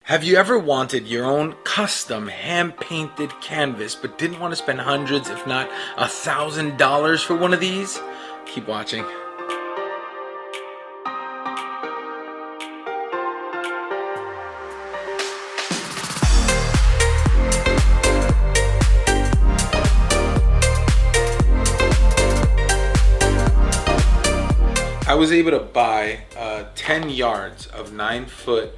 Have you ever wanted your own custom hand-painted canvas but didn't want to spend hundreds if not $1,000 for one of these? Keep watching. I was able to buy 10 yards of 9-foot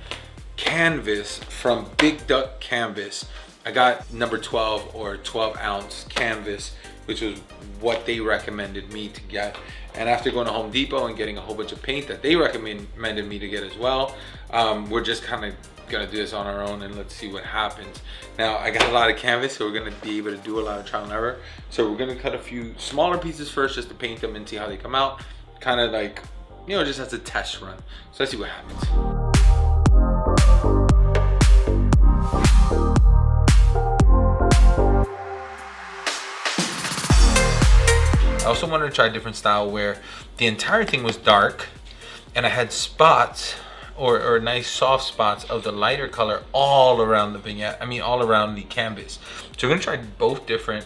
canvas from Big Duck Canvas. I got number 12 or 12 ounce canvas, which was what they recommended me to get. And after going to Home Depot and getting a whole bunch of paint that they recommended me to get as well, we're just kind of gonna do this on our own and let's see what happens. Now I got a lot of canvas, so we're gonna be able to do a lot of trial and error. So we're gonna cut a few smaller pieces first just to paint them and see how they come out. Kind of like, you know, just as a test run. So let's see what happens. I also wanted to try a different style where the entire thing was dark and I had spots or nice soft spots of the lighter color all around the vignette. I mean, all around the canvas. So we're gonna try both different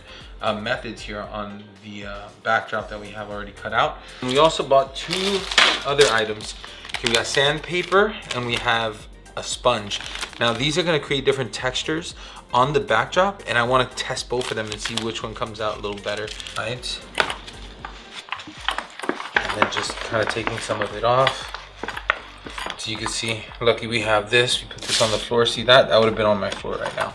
methods here on the backdrop that we have already cut out. And we also bought two other items. Here we got sandpaper and we have a sponge. Now these are gonna create different textures on the backdrop and I wanna test both of them and see which one comes out a little better. Right. And then just kind of taking some of it off. So you can see, lucky we have this. We put this on the floor. See that? That would have been on my floor right now.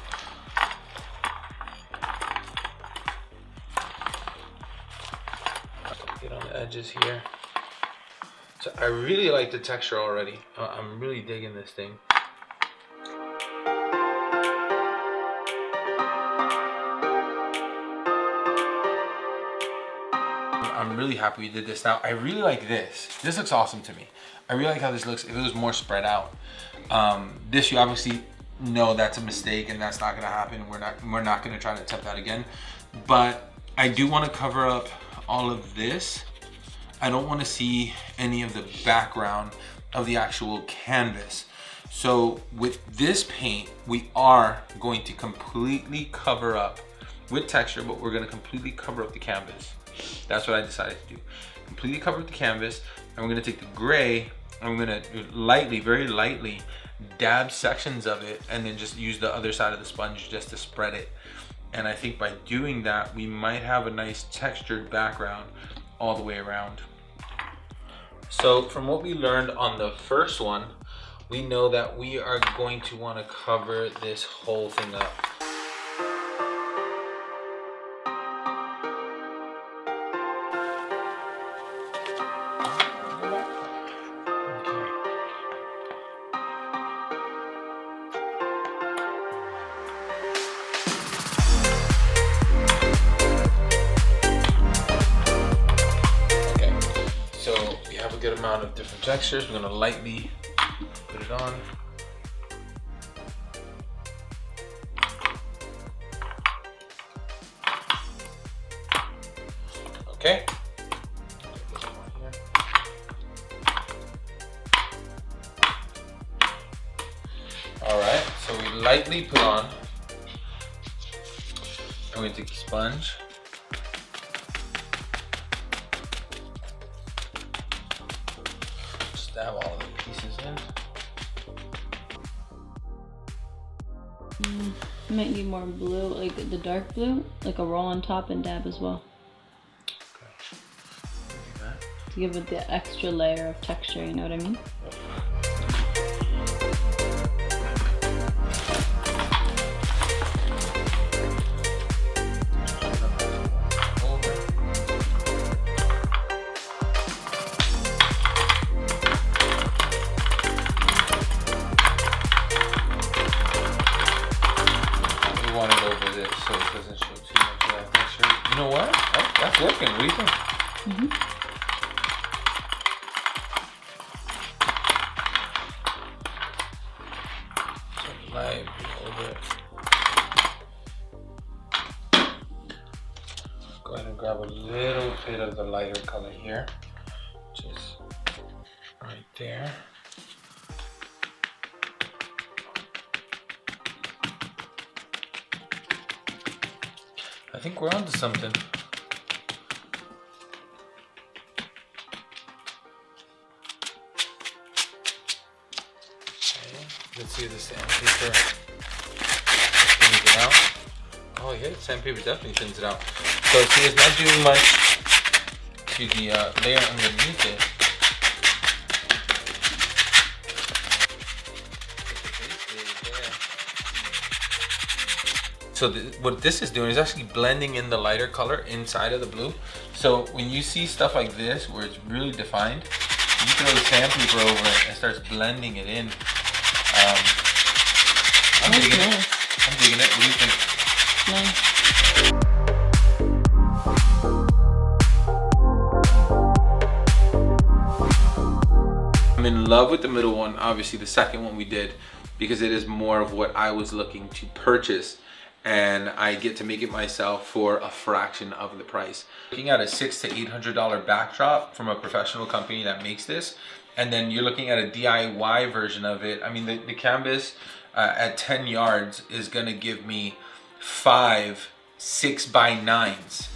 Get on the edges here. So I really like the texture already. I'm really digging this thing. I'm really happy we did this. Now, I really like this. This looks awesome to me. I really like how this looks if it was more spread out. This, you obviously know that's a mistake and that's not gonna happen. We're not gonna try to attempt that again. But I do wanna cover up all of this. I don't wanna see any of the background of the actual canvas. So with this paint, we are going to completely cover up with texture, but we're gonna completely cover up the canvas. That's what I decided to do. Completely cover up the canvas, and we're gonna take the gray, and we're gonna lightly, very lightly, dab sections of it, and then just use the other side of the sponge just to spread it. And I think by doing that, we might have a nice textured background all the way around. So from what we learned on the first one, we know that we are going to wanna cover this whole thing up. Good amount of different textures. We're gonna lightly put it on. Okay. All right, so we lightly put on. I'm gonna take a sponge. Dab all of the pieces in. You might need more blue, like the dark blue, like a roll on top and dab as well. Okay. Do that. To give it the extra layer of texture, you know what I mean? Yep. So it doesn't show too much of that texture. You know what? That's working. What do you think? Mm-hmm. So light over it. Go ahead and grab a little bit of the lighter color here. Just right there. I think we're onto something. Okay, let's see if the sandpaper thins it out. Oh yeah, sandpaper definitely thins it out. So see, it's not doing much to the layer underneath it. So what this is doing is actually blending in the lighter color inside of the blue. So when you see stuff like this, where it's really defined, you throw the sandpaper over it and starts blending it in. I'm digging it. I'm digging it. What do you think? Nice. I'm in love with the middle one, obviously the second one we did, because it is more of what I was looking to purchase, and I get to make it myself for a fraction of the price. Looking at a $600 to $800 backdrop from a professional company that makes this, and then you're looking at a DIY version of it. I mean, the canvas at 10 yards is gonna give me 5 6x9s,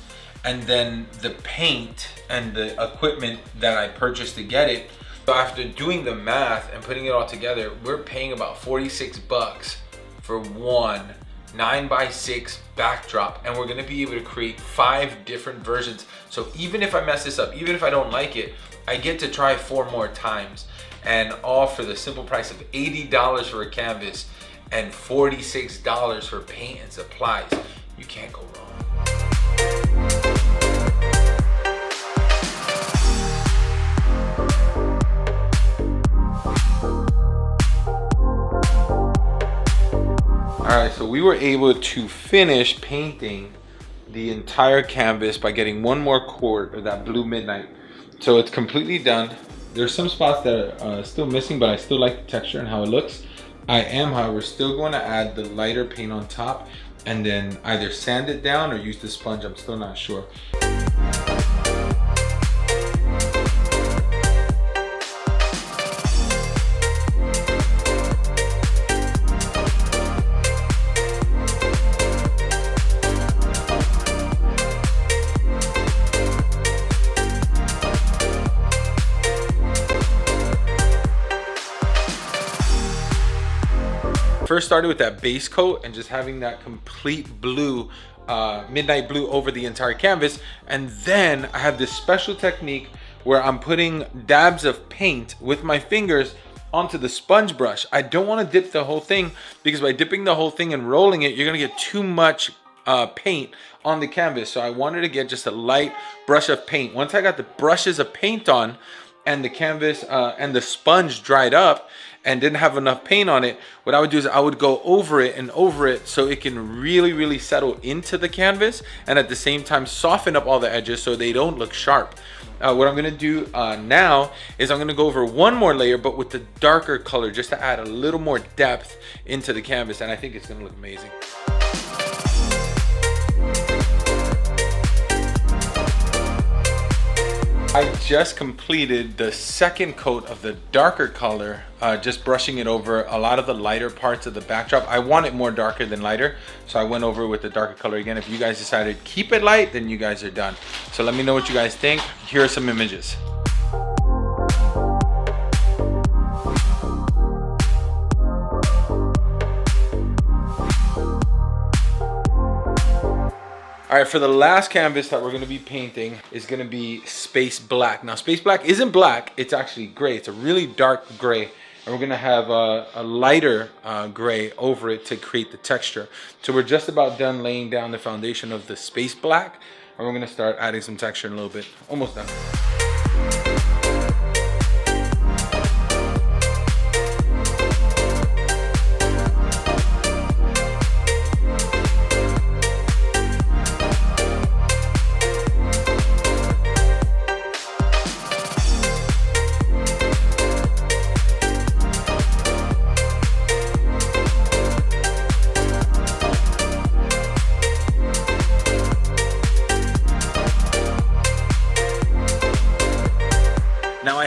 and then the paint and the equipment that I purchased to get it. So after doing the math and putting it all together, we're paying about 46 bucks for one 9x6 backdrop, and we're gonna be able to create 5 different versions. So even if I mess this up, even if I don't like it, I get to try 4 more times, and all for the simple price of $80 for a canvas and $46 for paint and supplies. You can't go wrong. All right, so we were able to finish painting the entire canvas by getting one more quart of that blue midnight. So it's completely done. There's some spots that are still missing, but I still like the texture and how it looks. I am, however, still going to add the lighter paint on top and then either sand it down or use the sponge. I'm still not sure. First started with that base coat and just having that complete blue, midnight blue over the entire canvas. And then I have this special technique where I'm putting dabs of paint with my fingers onto the sponge brush. I don't want to dip the whole thing, because by dipping the whole thing and rolling it, you're gonna get too much paint on the canvas. So I wanted to get just a light brush of paint. Once I got the brushes of paint on and the canvas and the sponge dried up and didn't have enough paint on it, what I would do is I would go over it and over it so it can really settle into the canvas, and at the same time soften up all the edges so they don't look sharp. What I'm gonna do now is I'm gonna go over one more layer, but with the darker color, just to add a little more depth into the canvas, and I think it's gonna look amazing. I just completed the second coat of the darker color, just brushing it over a lot of the lighter parts of the backdrop. I want it more darker than lighter, so I went over with the darker color again. If you guys decided to keep it light, then you guys are done. So let me know what you guys think. Here are some images. All right, for the last canvas that we're gonna be painting is gonna be Space Black. Now, Space Black isn't black, it's actually gray. It's a really dark gray. And we're gonna have a lighter gray over it to create the texture. So we're just about done laying down the foundation of the Space Black, and we're gonna start adding some texture in a little bit. Almost done.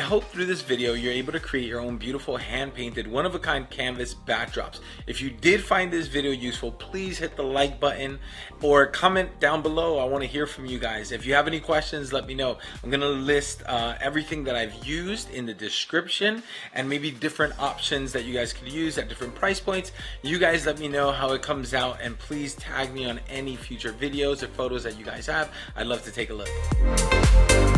hope through this video you're able to create your own beautiful hand-painted one-of-a-kind canvas backdrops. If you did find this video useful, please hit the like button or comment down below. I want to hear from you guys. If you have any questions, let me know. I'm going to list everything that I've used in the description and maybe different options that you guys could use at different price points. You guys let me know how it comes out, and please tag me on any future videos or photos that you guys have. I'd love to take a look.